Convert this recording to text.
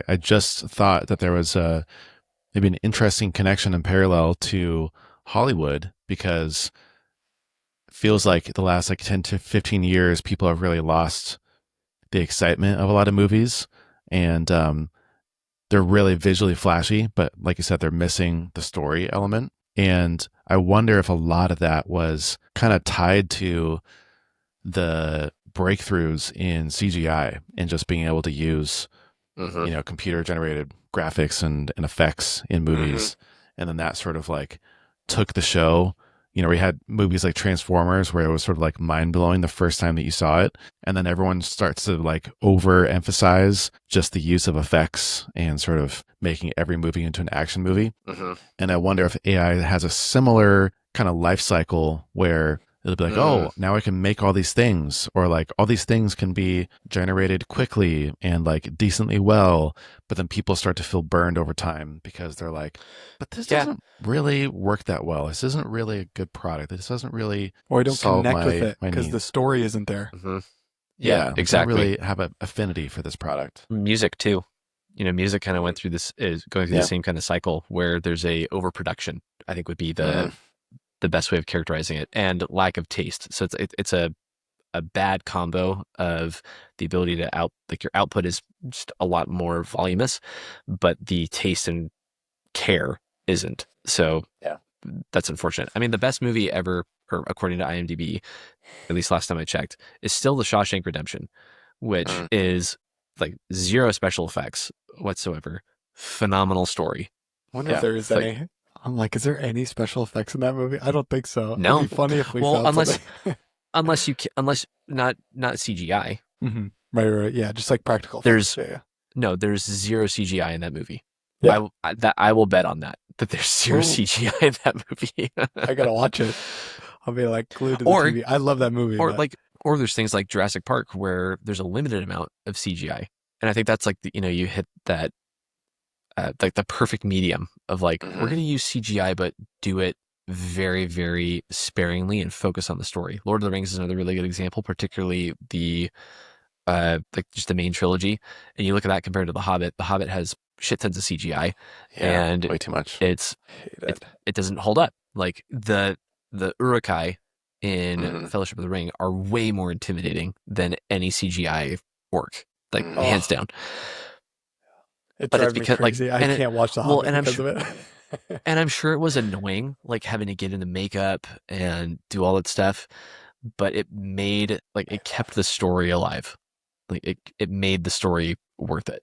I just thought that there was maybe an interesting connection and parallel to Hollywood because it feels like the last like 10 to 15 years, people have really lost the excitement of a lot of movies. And they're really visually flashy, but like you said, they're missing the story element. And I wonder if a lot of that was kind of tied to the breakthroughs in CGI and just being able to use, Hmm. computer generated graphics and effects in Hmm. movies. And then that sort of like took the show. We had movies like Transformers where it was sort of like mind blowing the first time that you saw it. And then everyone starts to like overemphasize just the use of effects and sort of making every movie into an action movie. Hmm. And I wonder if AI has a similar kind of life cycle where it'll be like, Mm. oh, now I can make all these things, or like all these things can be generated quickly and like decently well. But then people start to feel burned over time because they're like, but this Yeah. doesn't really work that well. This isn't really a good product. This doesn't really Or I don't solve connect with my it my because the needs. story isn't there. Hmm. Yeah, Yeah, like I don't exactly. really have an affinity for this product. Music too. Music kind of went through this is going through the Yeah. same kind of cycle where there's a overproduction. I think would be Hmm. the best way of characterizing it, and lack of taste. So it's a bad combo of the ability to like your output is just a lot more voluminous, but the taste and care isn't. So Yeah. that's unfortunate. I mean, the best movie ever, or according to IMDb, at least last time I checked, is still The Shawshank Redemption, which Mm. is like zero special effects whatsoever. Phenomenal story. I wonder if Yeah. there is Like, any. I'm like, is there any special effects in that movie? I don't think so. It'd be no, funny if we well, found something. unless not CGI. Right, right, yeah, just like practical effects. There's Yeah, no, there's zero CGI in that movie. yeah. I will bet on that there's zero Ooh, CGI in that movie. I gotta watch it. I'll be like glued to the or TV. I love that movie, or but like or there's things like Jurassic Park where there's a limited amount of CGI, and I think that's like you hit that like the perfect medium of like we're Hmm. gonna use CGI but do it very very sparingly and focus on the story. Lord of the Rings is another really good example, particularly the like just the main trilogy, and you look at that compared to The Hobbit. The Hobbit has shit tons of CGI, Yeah. and Way too much. it's hate it it. it doesn't hold up. Like the Uruk-hai in Hmm. Fellowship of the Ring are way more intimidating than any CGI orc, like Hmm. hands Oh, down. it But it's drives me because like crazy. I and it can't watch The well, Hobbit because of it. and I'm sure it was annoying, like having to get into makeup and do all that stuff. But it made like it kept the story alive. Like it made the story worth it.